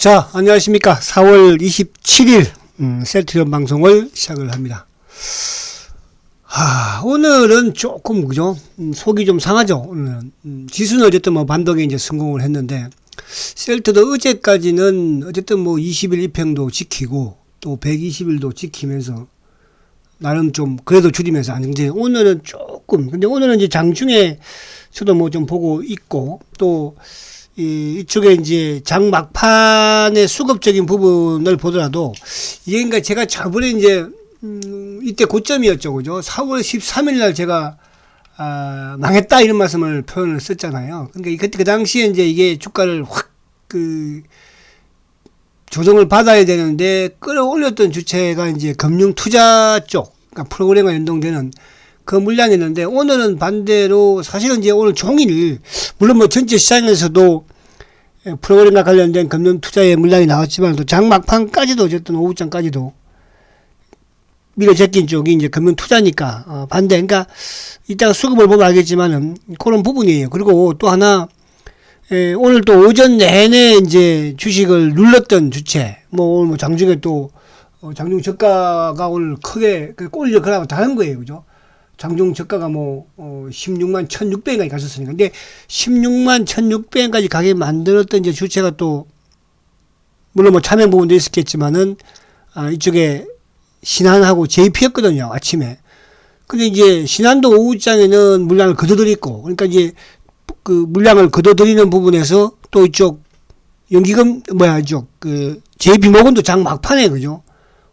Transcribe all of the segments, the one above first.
자, 안녕하십니까. 4월 27일 셀트리온 방송을 시작을 합니다. 오늘은 조금 그죠? 속이 좀 상하죠. 오늘은 지수는 어쨌든 뭐 반등에 이제 성공을 했는데 셀트도 어제까지는 어쨌든 뭐 20일 이평도 지키고 또 120일도 지키면서 나름 좀 그래도 줄이면서 안정제. 오늘은 조금 근데 오늘은 이제 장중에 저도 뭐 좀 보고 있고 또 이쪽에 이제 장 막판의 수급적인 부분을 보더라도 이게 그러니까 제가 저번에 이제 이때 고점이었죠, 그죠? 4월 13일 날 제가 망했다 이런 말씀을 표현을 썼잖아요. 그러니까 그때 그 당시에 이제 이게 주가를 확 조정을 받아야 되는데 끌어올렸던 주체가 이제 금융 투자 쪽, 그러니까 프로그램과 연동되는 그 물량이었는데 오늘은 반대로 사실은 이제 오늘 종일 물론 뭐 전체 시장에서도 프로그램과 관련된 금융 투자의 물량이 나왔지만 또 장 막판까지도 어쨌든 오후장까지도 밀어 제낀 쪽이 이제 금융 투자니까 반대. 그러니까 이따가 수급을 보면 알겠지만은 그런 부분이에요. 그리고 또 하나 오늘 또 오전 내내 이제 주식을 눌렀던 주체 뭐 오늘 뭐 장중에 또 장중 저가가 오늘 크게 꼴려 그러고 다른 거예요, 그죠? 장중 저가가 뭐 16만 1,600원까지 갔었으니까. 근데 16만 1,600원까지 가게 만들었던 이제 주체가 또 물론 뭐 차명 부분도 있었겠지만은 이쪽에 신한하고 JP였거든요, 아침에. 근데 이제 신한도 오후장에는 물량을 거둬들였고, 그러니까 이제 그 물량을 거둬들이는 부분에서 또 이쪽 연기금 이쪽 그 JP모건도 장 막판에 그죠?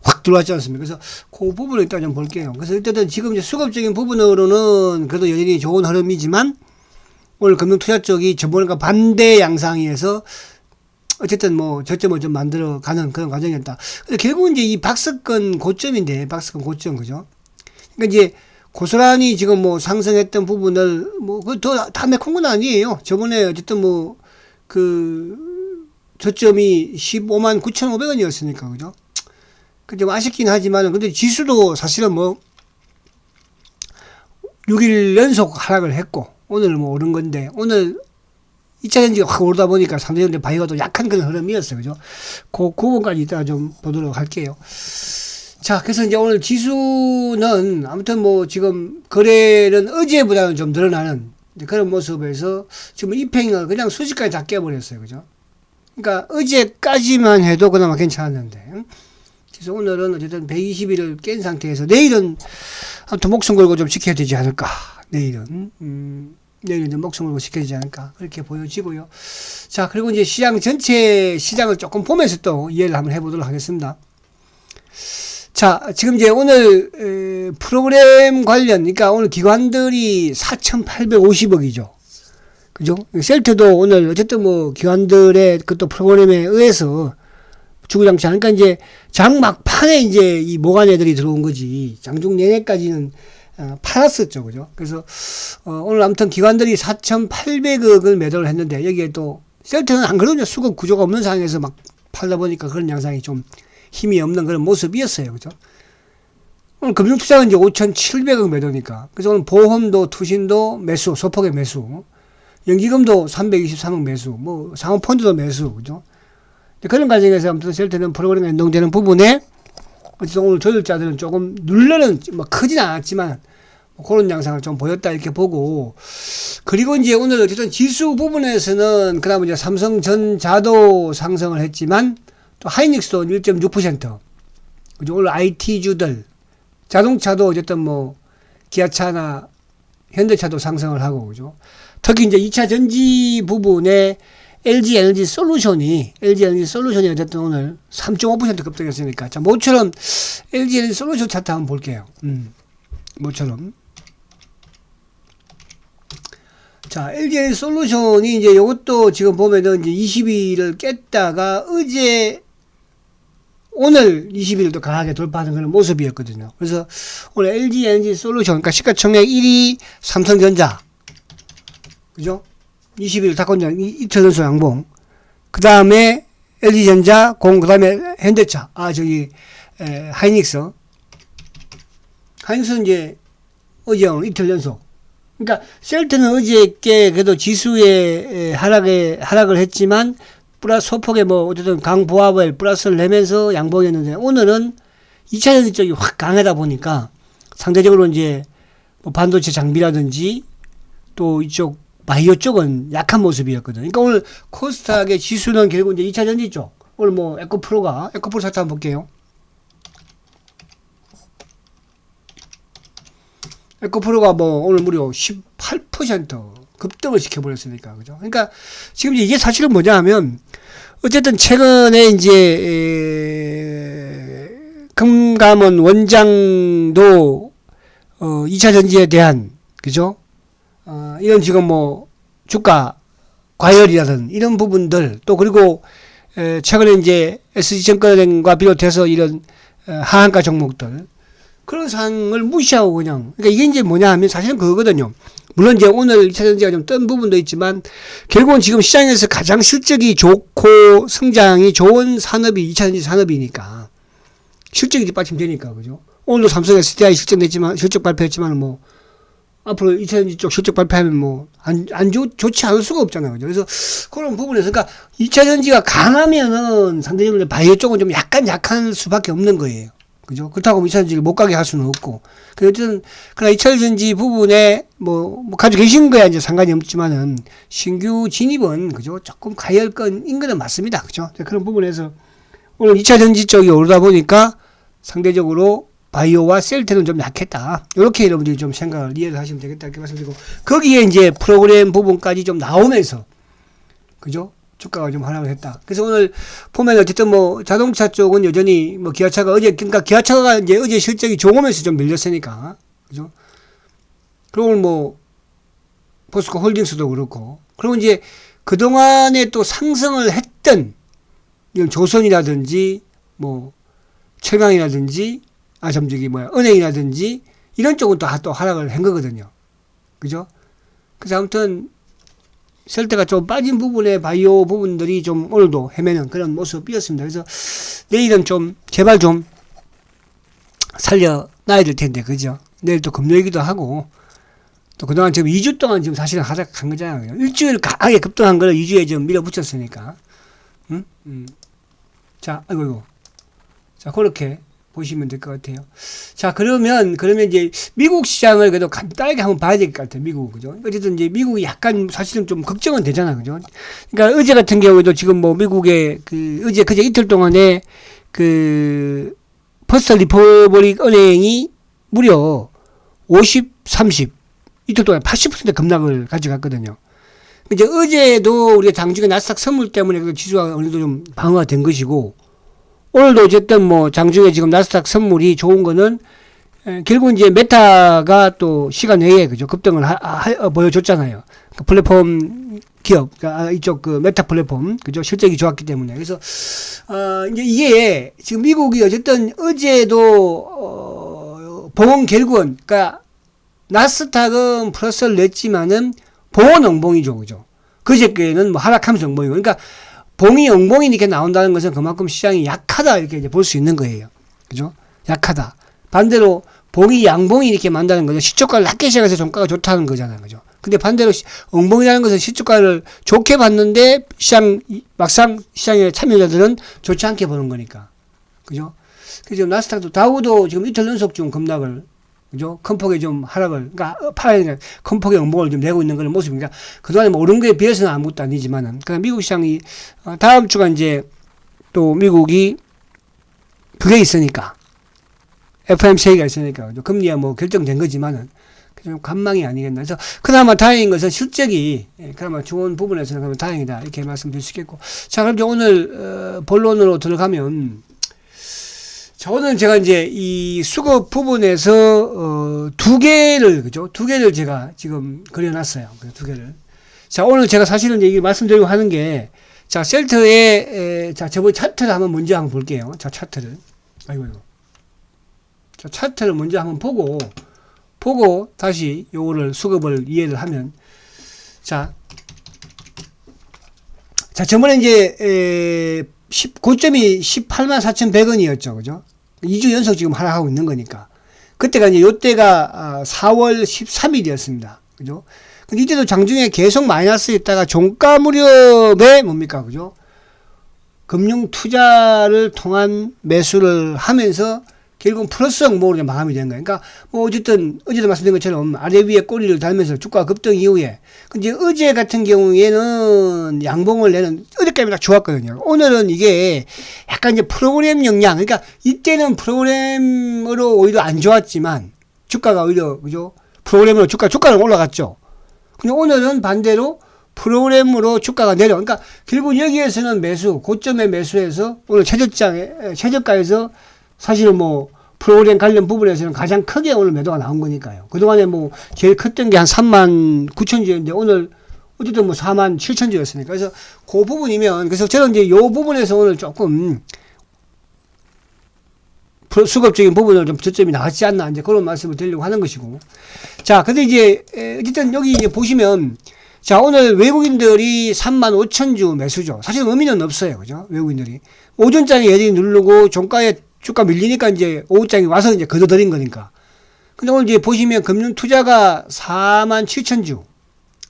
확 들어왔지 않습니까? 그래서 그 부분을 일단 좀 볼게요. 그래서 일단은 지금 이제 수급적인 부분으로는 그래도 여전히 좋은 흐름이지만 오늘 금융투자 쪽이 저번과 반대 양상에서 어쨌든 뭐 저점을 좀 만들어 가는 그런 과정이었다. 근데 결국은 이제 이 박스권 고점인데, 박스권 고점, 그죠? 그러니까 이제 고스란히 지금 뭐 상승했던 부분을 뭐 그 다 메꾼 건 아니에요. 저번에 어쨌든 뭐 그 저점이 15만 9,500원이었으니까, 그죠? 좀 아쉽긴 하지만은, 근데 지수도 사실은 뭐 6일 연속 하락을 했고, 오늘 뭐 오른 건데, 오늘 2차 전지가 확 오르다 보니까 상대적으로 바이오가 또 약한 그런 흐름이었어요. 그죠? 그 부분까지 이따가 좀 보도록 할게요. 자, 그래서 이제 오늘 지수는 아무튼 뭐 지금 거래는 어제보다는 좀 늘어나는 그런 모습에서 지금 이평을 그냥 수직까지 다 깨버렸어요. 그죠? 그러니까 어제까지만 해도 그나마 괜찮았는데, 그래서 오늘은 어쨌든 120일을 깬 상태에서 내일은 아무튼 목숨 걸고 좀 지켜야 되지 않을까. 내일은 좀 목숨 걸고 지켜야 되지 않을까. 그렇게 보여지고요. 자, 그리고 이제 시장 전체 시장을 조금 보면서 또 이해를 한번 해보도록 하겠습니다. 자, 지금 이제 오늘 프로그램 관련, 그러니까 오늘 기관들이 4,850억이죠. 그죠? 셀트도 오늘 어쨌든 뭐 기관들의 그또 프로그램에 의해서 주구장창. 그러니까 이제 장 막판에 이제 이 모간 애들이 들어온 거지. 장중 내내까지는 팔았었죠, 그죠? 그래서 오늘 아무튼 기관들이 4,800억을 매도를 했는데 여기에 또 셀트는 안 그러냐, 수급 구조가 없는 상황에서 막 팔다 보니까 그런 양상이 좀 힘이 없는 그런 모습이었어요, 그죠? 오늘 금융투자는 이제 5,700억 매도니까. 그래서 오늘 보험도 투신도 매수, 소폭의 매수, 연기금도 323억 매수, 뭐 상호펀드도 매수, 그죠? 그런 과정에서 아무튼 셀트는 프로그램에 연동되는 부분에 어쨌든 오늘 조율자들은 조금 눌러는 뭐 크진 않았지만 뭐 그런 양상을 좀 보였다 이렇게 보고, 그리고 이제 오늘 어쨌든 지수 부분에서는 그다음에 이제 삼성전자도 상승을 했지만 또 하이닉스도 1.6%. 그죠? 오늘 IT주들 자동차도 어쨌든 뭐 기아차나 현대차도 상승을 하고, 그죠? 특히 이제 2차 전지 부분에 LG 에너지 솔루션이 어쨌든 오늘 3.5% 급등했으니까. 자, 모처럼 LG 에너지 솔루션 차트 한번 볼게요. 모처럼. 자, LG 에너지 솔루션이 이제 요것도 지금 보면은 이제 22일을 깼다가 오늘 20일도 강하게 돌파하는 그런 모습이었거든요. 그래서 오늘 LG 에너지 솔루션, 그러니까 시가총액 1위 삼성전자. 그죠? 20일 탁권장 이틀 연속 양봉. 그 다음에 LG전자, 그 다음에 현대차, 하이닉스. 하이닉스는 이제 어제 오늘 이틀 연속. 그러니까 셀트는 어저께 그래도 지수의 하락을 했지만 플러스 소폭에 뭐 어쨌든 강보합을 플러스를 내면서 양봉이었는데 오늘은 2차전지 쪽이 확 강하다 보니까 상대적으로 이제 뭐 반도체 장비라든지 또 이쪽 바이오 쪽은 약한 모습이었거든요. 그러니까 오늘 코스닥의 지수는 결국 이제 2차전지 쪽. 오늘 뭐 에코프로 차트 한번 볼게요. 에코프로가 뭐 오늘 무려 18% 급등을 시켜버렸으니까, 그죠? 그러니까 지금 이게 사실은 뭐냐 하면 어쨌든 최근에 이제 금감원 원장도 2차 전지에 대한, 그죠? 이런 지금 뭐 주가 과열이라든 이런 부분들 또 그리고 최근에 이제 SG증권은행과 비롯해서 이런 하한가 종목들 그런 상황을 무시하고 그냥, 그러니까 이게 이제 뭐냐 하면 사실은 그거거든요. 물론 이제 오늘 2차 전지가 좀 뜬 부분도 있지만 결국은 지금 시장에서 가장 실적이 좋고 성장이 좋은 산업이 2차 전지 산업이니까 실적이 뒷받침되니까, 그죠? 오늘도 삼성 SDI 실적 발표했지만 뭐 앞으로 2차 전지 쪽 실적 발표하면 뭐 좋지 않을 수가 없잖아요, 그죠? 그래서 그런 부분에서 그러니까 2차 전지가 강하면은 상대적으로 바이오 쪽은 좀 약간 약할 수밖에 없는 거예요. 그죠? 그렇다고 2차 전지를 못 가게 할 수는 없고. 어쨌든, 그러나 2차 전지 부분에 뭐 가지고 계신 거야 이제 상관이 없지만은, 신규 진입은, 그죠? 조금 가열건인 거는 맞습니다. 그죠? 그런 부분에서, 오늘 2차 전지 쪽이 오르다 보니까, 상대적으로 바이오와 셀테는 좀 약했다. 이렇게 여러분들이 좀 생각을 이해를 하시면 되겠다. 이렇게 말씀드리고, 거기에 이제 프로그램 부분까지 좀 나오면서, 그죠? 주가가 좀 하락을 했다. 그래서 오늘 보면 어쨌든 뭐 자동차 쪽은 여전히 뭐 기아차가 그러니까 기아차가 이제 어제 실적이 좋으면서 좀 밀렸으니까, 그죠? 그리고 뭐 포스코 홀딩스도 그렇고, 그리고 이제 그동안에 또 상승을 했던 이런 조선이라든지 뭐 철강이라든지 은행이라든지 이런 쪽은 또 하락을 한 거거든요. 그죠? 그래서 아무튼 셀테가 좀 빠진 부분에 바이오 부분들이 좀 오늘도 헤매는 그런 모습이었습니다. 그래서 내일은 좀 제발 좀 살려놔야 될 텐데, 그죠? 내일 또 금요일이기도 하고 또 그동안 지금 2주 동안 지금 사실은 하락한 거잖아요. 일주일 강하게 급등한 걸 2주에 좀 밀어붙였으니까. 자, 아이고. 자, 그렇게 보시면 될 것 같아요. 자, 그러면 이제 미국 시장을 그래도 간단하게 한번 봐야 될 것 같아요. 미국, 그죠? 어쨌든 이제 미국이 약간 사실은 좀 걱정은 되잖아, 그죠? 그러니까 어제 같은 경우에도 지금 뭐 미국의 그제 이틀 동안에 퍼스트 리퍼블릭 은행이 무려 50, 30 이틀 동안 80% 급락을 가져갔거든요. 이제 어제도 우리가 장중에 나스닥 선물 때문에 그 지수가 어느 정도 좀 방어가 된 것이고, 오늘도 어쨌든 뭐 장중에 지금 나스닥 선물이 좋은 거는 결국 이제 메타가 또 시간 외에, 그죠? 급등을 보여줬잖아요. 그 플랫폼 기업, 그러니까 이쪽 그 메타 플랫폼, 그죠? 실적이 좋았기 때문에. 그래서 이제 이게 지금 미국이 어쨌든 어제도 봉은 결국은, 그러니까 나스닥은 플러스를 냈지만은 봉은 엉봉이죠, 그죠? 그저께는 뭐 하락하면서 엉봉이고, 그러니까 봉이 엉봉이 이렇게 나온다는 것은 그만큼 시장이 약하다 이렇게 이제 볼 수 있는 거예요, 그죠? 약하다. 반대로 봉이 양봉이 이렇게 만다는 거죠. 시초가를 낮게 시작해서 종가가 좋다는 거잖아요, 그죠? 근데 반대로 엉봉이라는 것은 시초가를 좋게 봤는데 막상 시장의 참여자들은 좋지 않게 보는 거니까, 그죠? 그래서 나스닥도 다우도 지금 이틀 연속 좀 급락을, 그죠? 큰 폭의 좀 하락을, 그러니까 큰 폭의 엉봉을 좀 내고 있는 그런 모습입니다. 그동안에 뭐 오른 거에 비해서는 아무것도 아니지만은, 그러니까 미국 시장이 다음 주가 이제 또 미국이 그게 있으니까, FOMC가 있으니까, 그죠? 금리야 뭐 결정된 거지만은 좀 관망이 아니겠나. 그래서 그나마 다행인 것은 실적이 그나마 좋은 부분에서는 그나마 다행이다 이렇게 말씀드릴 수 있겠고. 자, 그럼 이제 오늘 본론으로 들어가면. 자, 오늘 제가 이제 이 수급 부분에서, 두 개를 제가 지금 그려놨어요. 두 개를. 자, 오늘 제가 사실은 이제 이게 말씀드리고 하는 게, 자, 셀트의, 자, 저번 차트를 먼저 한번 볼게요. 자, 차트를. 아이고. 자, 차트를 먼저 한번 보고, 다시 요거를 수급을 이해를 하면, 자, 저번에 이제, 고점이 184,100원이었죠. 그죠? 2주 연속 지금 하락하고 있는 거니까. 그때가 이제 요때가 4월 13일이었습니다. 그죠? 근데 이때도 장중에 계속 마이너스에 있다가 종가 무렵에 뭡니까? 그죠? 금융 투자를 통한 매수를 하면서 결국은 플러스 항목으로 마감이 된 거예요. 그러니까 뭐 어쨌든 어제도 말씀드린 것처럼 아래 위에 꼬리를 달면서 주가 급등 이후에 이제 어제 같은 경우에는 양봉을 내는 어저께는 딱 좋았거든요. 오늘은 이게 약간 이제 프로그램 영향, 그러니까 이때는 프로그램으로 오히려 안 좋았지만 주가가 오히려 그죠? 프로그램으로 주가는 올라갔죠. 근데 오늘은 반대로 프로그램으로 주가가 내려. 그러니까 결국 여기에서는 고점에 매수해서 오늘 최저가에서 사실은 뭐 프로그램 관련 부분에서는 가장 크게 오늘 매도가 나온 거니까요. 그동안에 뭐 제일 컸던 게 한 39,000주였는데 오늘 어쨌든 뭐 47,000주였으니까. 그래서 그 부분이면, 그래서 저는 이제 요 부분에서 오늘 조금 수급적인 부분을 좀 저점이 나왔지 않나, 이제 그런 말씀을 드리려고 하는 것이고. 자, 근데 이제 어쨌든 여기 이제 보시면, 자, 오늘 외국인들이 35,000주 매수죠. 사실 의미는 없어요. 그죠? 외국인들이. 오전장에 얘들이 누르고 종가에 주가 밀리니까 이제 오후장에 와서 이제 걷어들인 거니까. 근데 오늘 이제 보시면 금융투자가 47,000주,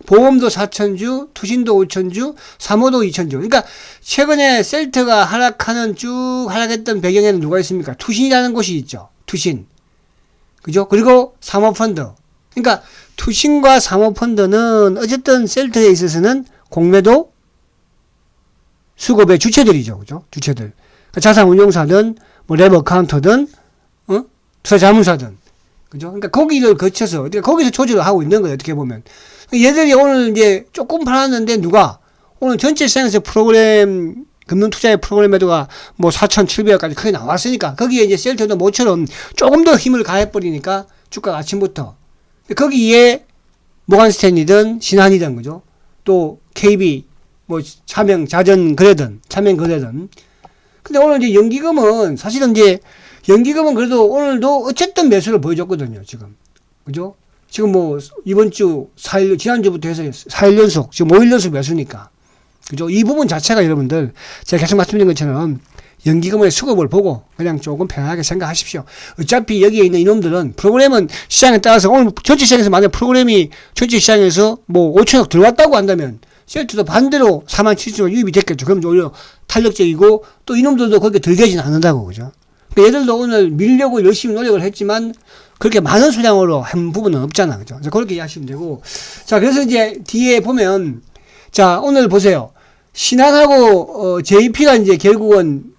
보험도 4,000주, 투신도 5,000주, 사모도 2,000주. 그러니까 최근에 셀트가 쭉 하락했던 배경에는 누가 있습니까? 투신이라는 곳이 있죠. 투신. 그죠? 그리고 사모펀드. 그러니까 투신과 사모펀드는 어쨌든 셀트에 있어서는 공매도 수급의 주체들이죠. 그죠? 주체들. 자산운용사든 뭐 랩 어카운터든 투자자문사든, 그죠? 그러니까 거기를 거쳐서, 그러니까 거기서 조절을 하고 있는 거예요. 어떻게 보면 얘들이 오늘 이제 조금 팔았는데 오늘 전체 시장에서 금융투자의 프로그램 매도가 뭐 4,700억까지 크게 나왔으니까 거기에 이제 셀트도 모처럼 조금 더 힘을 가해버리니까 주가가 아침부터 거기에 모간스탠리든 신한이든, 그죠? 또 KB 뭐 차명 거래든. 근데 오늘 이제 연기금은 그래도 오늘도 어쨌든 매수를 보여줬거든요, 지금. 그죠? 지금 뭐 이번 주 4일, 지난주부터 해서 4일 연속, 지금 5일 연속 매수니까. 그죠? 이 부분 자체가 여러분들, 제가 계속 말씀드린 것처럼 연기금의 수급을 보고 그냥 조금 편하게 생각하십시오. 어차피 여기에 있는 이놈들은 프로그램은 시장에 따라서 오늘 전체 시장에서 만약 프로그램이 전체 시장에서 뭐 5천억 들어왔다고 한다면 셀트도 반대로 47,000원 유입이 됐겠죠. 그럼 오히려 탄력적이고 또 이놈들도 그렇게 들게진 않는다고, 그죠? 그러니까 얘들도 오늘 밀려고 열심히 노력을 했지만 그렇게 많은 수량으로 한 부분은 없잖아, 그죠? 그렇게 이해하시면 되고. 자, 그래서 이제 뒤에 보면, 자, 오늘 보세요. 신한하고 JP가 이제 결국은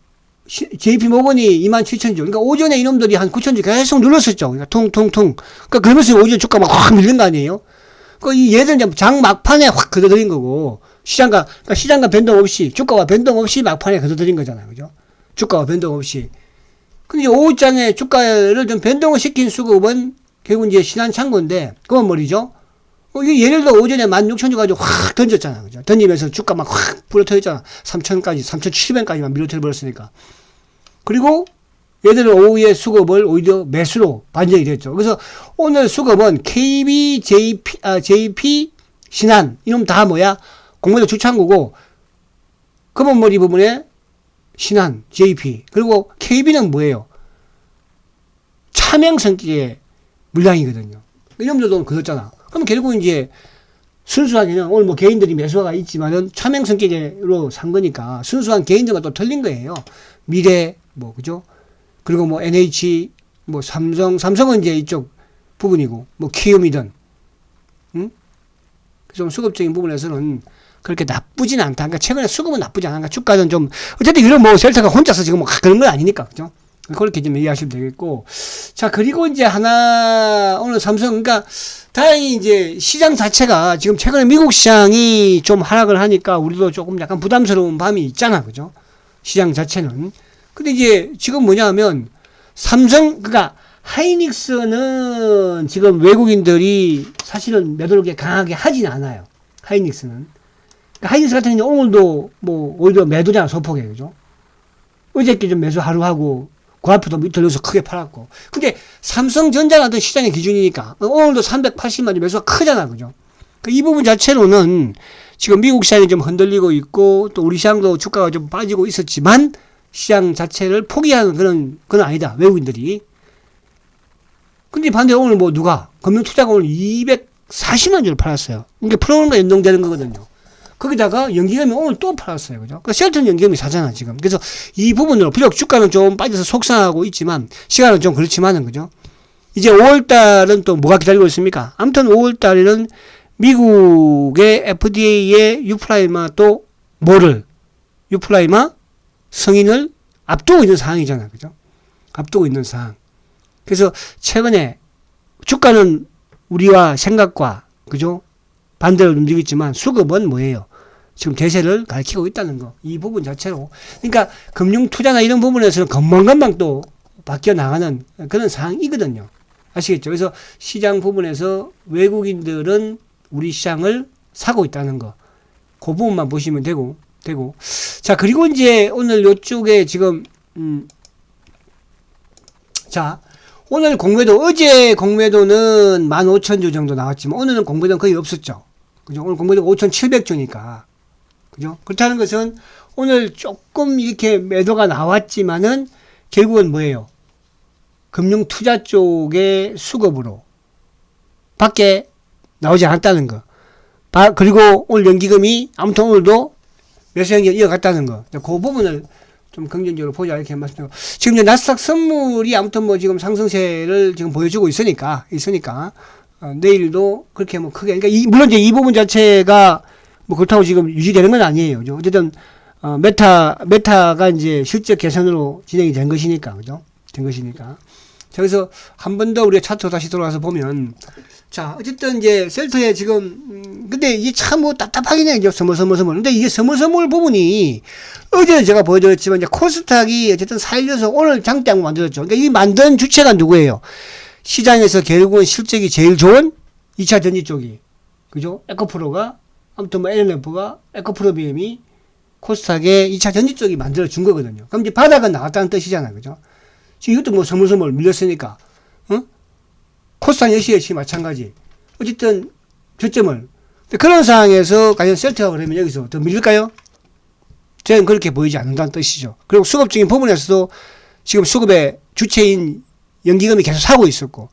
JP 모건이 27,000주. 그러니까 오전에 이놈들이 한 9,000주 계속 눌렀었죠. 그러니까 퉁퉁퉁. 그러니까 그러면서 오전 주가 막 확 밀린 거 아니에요? 이 얘들은 장 막판에 확 걷어들인 거고, 그러니까 시장과 변동 없이, 주가와 변동 없이 막판에 걷어들인 거잖아요. 그죠? 주가와 변동 없이. 근데 오후장에 주가를 좀 변동을 시킨 수급은 결국 이제 신한 창고인데, 그건 뭐죠? 예를 들어 오전에 16,000주 가지고 확 던졌잖아. 그죠? 던지면서 주가 막 확 불어터졌잖아. 3,000까지, 3,700까지만 밀어터려버렸으니까. 그리고 얘들은 오후에 수급을 오히려 매수로 반전이 됐죠. 그래서 오늘 수급은 KB, JP, 신한, 이놈 다 뭐야? 공매도 주창구고, 검은머리 부분에 신한, JP, 그리고 KB는 뭐예요? 차명 성격의 물량이거든요. 이놈들도 그렇잖아. 그럼 결국 이제 순수하게는 오늘 뭐 개인들이 매수가 있지만은 차명 성격으로 산 거니까 순수한 개인들과 또 틀린 거예요. 미래, 뭐, 그죠? 그리고 뭐 NH, 뭐 삼성은 이제 이쪽 부분이고, 뭐 키움이든, 좀 수급적인 부분에서는 그렇게 나쁘진 않다. 그러니까 최근에 수급은 나쁘지 않아. 그러니까 주가는 좀, 어쨌든 이런 뭐 셀트가 혼자서 지금 뭐 그런 건 아니니까, 그죠? 그렇게 좀 이해하시면 되겠고. 자, 그리고 이제 오늘 삼성, 그러니까 다행히 이제 시장 자체가 지금 최근에 미국 시장이 좀 하락을 하니까 우리도 조금 약간 부담스러운 밤이 있잖아, 그죠? 시장 자체는. 근데 이제 지금 뭐냐 하면 그러니까 하이닉스는 지금 외국인들이 사실은 매도를 그렇게 강하게 하진 않아요. 하이닉스는. 그러니까 하이닉스 같은 경우는 오늘도 뭐 오히려 매도잖아, 소폭에, 그죠? 어저께 좀 매수 하루 하고 그 앞에도 밑으로서 크게 팔았고. 근데 삼성전자가 어떤 시장의 기준이니까 오늘도 380만 주 매수가 크잖아, 그죠? 이 부분 자체로는 지금 미국 시장이 좀 흔들리고 있고 또 우리 시장도 주가가 좀 빠지고 있었지만 시장 자체를 포기하는 그건 아니다, 외국인들이. 근데 반대로 오늘 뭐 금융투자가 오늘 240만 주를 팔았어요. 이게 프로그램과 연동되는 거거든요. 거기다가 연기금이 오늘 또 팔았어요. 그죠? 그 셀트는 연기금이 사잖아, 지금. 그래서 이 부분으로, 비록 주가는 좀 빠져서 속상하고 있지만, 시간은 좀 그렇지만은, 그죠? 이제 5월달은 또 뭐가 기다리고 있습니까? 아무튼 5월달에는 미국의 FDA의 유플라이마 또 뭐를? 유플라이마 승인을 앞두고 있는 상황이잖아. 그죠? 앞두고 있는 상황. 그래서 최근에 주가는 우리와 생각과, 그죠? 반대로 움직이지만 수급은 뭐예요? 지금 대세를 가리키고 있다는 거. 이 부분 자체로. 그러니까 금융 투자나 이런 부분에서는 금방금방 또 바뀌어 나가는 그런 상황이거든요. 아시겠죠? 그래서 시장 부분에서 외국인들은 우리 시장을 사고 있다는 거. 그 부분만 보시면 되고. 자, 그리고 이제 오늘 요쪽에 지금, 자, 오늘 공매도, 어제 공매도는 15,000주 정도 나왔지만 오늘은 공매도는 거의 없었죠. 그죠? 오늘 공매도가 5,700주니까. 그죠? 그렇다는 것은 오늘 조금 이렇게 매도가 나왔지만은 결국은 뭐예요? 금융 투자 쪽의 수급으로 밖에 나오지 않았다는 거. 그리고 오늘 연기금이 아무튼 오늘도 매수 연기를 이어갔다는 거. 그 부분을 좀 긍정적으로 보자 이렇게 말씀드리고, 지금 이제 나스닥 선물이 아무튼 뭐 지금 상승세를 지금 보여주고 있으니까 내일도 그렇게 뭐 크게, 그러니까 물론 이제 이 부분 자체가 뭐 그렇다고 지금 유지되는 건 아니에요. 그죠? 어쨌든 메타가 이제 실적 개선으로 진행이 된 것이니까, 그죠? 된 것이니까. 자, 그래서 한 번 더 우리가 차트 다시 돌아가서 보면, 자, 어쨌든 이제 셀터에 지금, 근데 이게 참 뭐 답답하긴 해요. 서머서머. 근데 이게 서머서머 부분이, 어제 제가 보여드렸지만, 이제 코스닥이 어쨌든 살려서 오늘 장대하고 만들었죠. 그러니까 이 만든 주체가 누구예요? 시장에서 결국은 실적이 제일 좋은 2차 전지 쪽이, 그죠? 에코프로가, 아무튼 뭐 LNF가, 에코프로비엠이 코스닥의 2차 전지 쪽이 만들어준 거거든요. 그럼 이제 바닥은 나왔다는 뜻이잖아요. 그죠? 지금 이것도 뭐 서물서물 밀렸으니까, 코스닥 역시 마찬가지. 어쨌든 저점을. 그런 상황에서 과연 셀트가 그러면 여기서 더 밀릴까요? 저는 그렇게 보이지 않는다는 뜻이죠. 그리고 수급적인 부분에서도 지금 수급의 주체인 연기금이 계속 사고 있었고,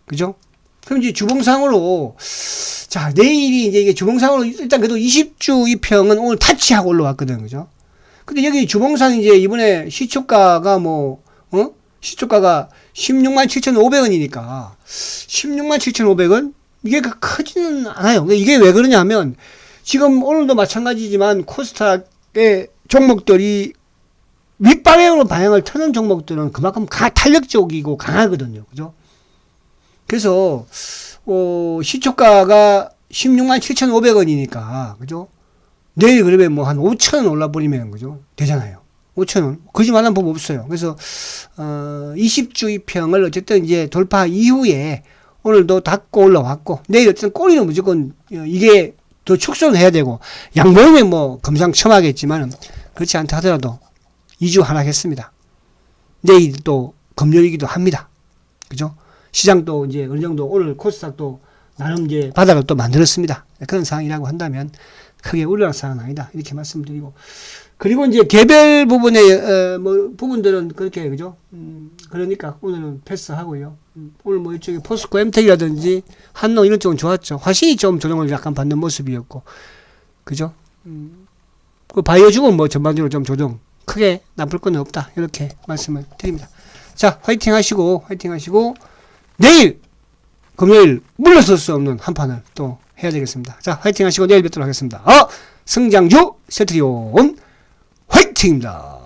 그죠? 그럼 이제 주봉상으로, 자, 내일이 이제 이게 주봉상으로 일단 그래도 20주 이평은 오늘 타치하고 올라왔거든, 그죠? 근데 여기 주봉상 이제 이번에 시초가가 시초가가 167,500원이니까 167,500원? 이게 크지는 않아요. 이게 왜 그러냐면 지금 오늘도 마찬가지지만 코스닥의 종목들이 윗방향으로 방향을 트는 종목들은 그만큼 탄력적이고 강하거든요. 그죠? 그래서 시초가가 167,500원이니까 그죠? 내일 그러면 뭐 한 5,000원 올라버리면 그죠? 되잖아요. 5,000원. 거짓말한 법 없어요. 그래서 20주 이평을 어쨌든 이제 돌파 이후에 오늘도 닫고 올라왔고, 내일 어쨌든 꼬리는 무조건 이게 더 축소는 해야 되고, 양보이면 뭐 금상첨화겠지만 그렇지 않다 하더라도 2주 하락했습니다. 내일 또 금요일이기도 합니다. 그죠? 시장도 이제 어느 정도 오늘 코스닥도 나름 이제 바닥을 또 만들었습니다. 그런 상황이라고 한다면 크게 우려할 사항은 아니다. 이렇게 말씀드리고. 그리고 이제 개별 부분의 부분들은 그렇게 그죠? 그러니까 오늘은 패스하고요. 오늘 뭐 이쪽에 포스코 엠텍이라든지 한농 이런 쪽은 좋았죠. 화신이 좀 조정을 약간 받는 모습이었고, 그죠? 그 바이오주은 뭐 전반적으로 좀 조정 크게 나쁠 건 없다. 이렇게 말씀을 드립니다. 자, 화이팅 하시고 내일 금요일 물러설 수 없는 한 판을 또 해야 되겠습니다. 자, 화이팅 하시고 내일 뵙도록 하겠습니다. 승장주 세트리온 화이팅입니다.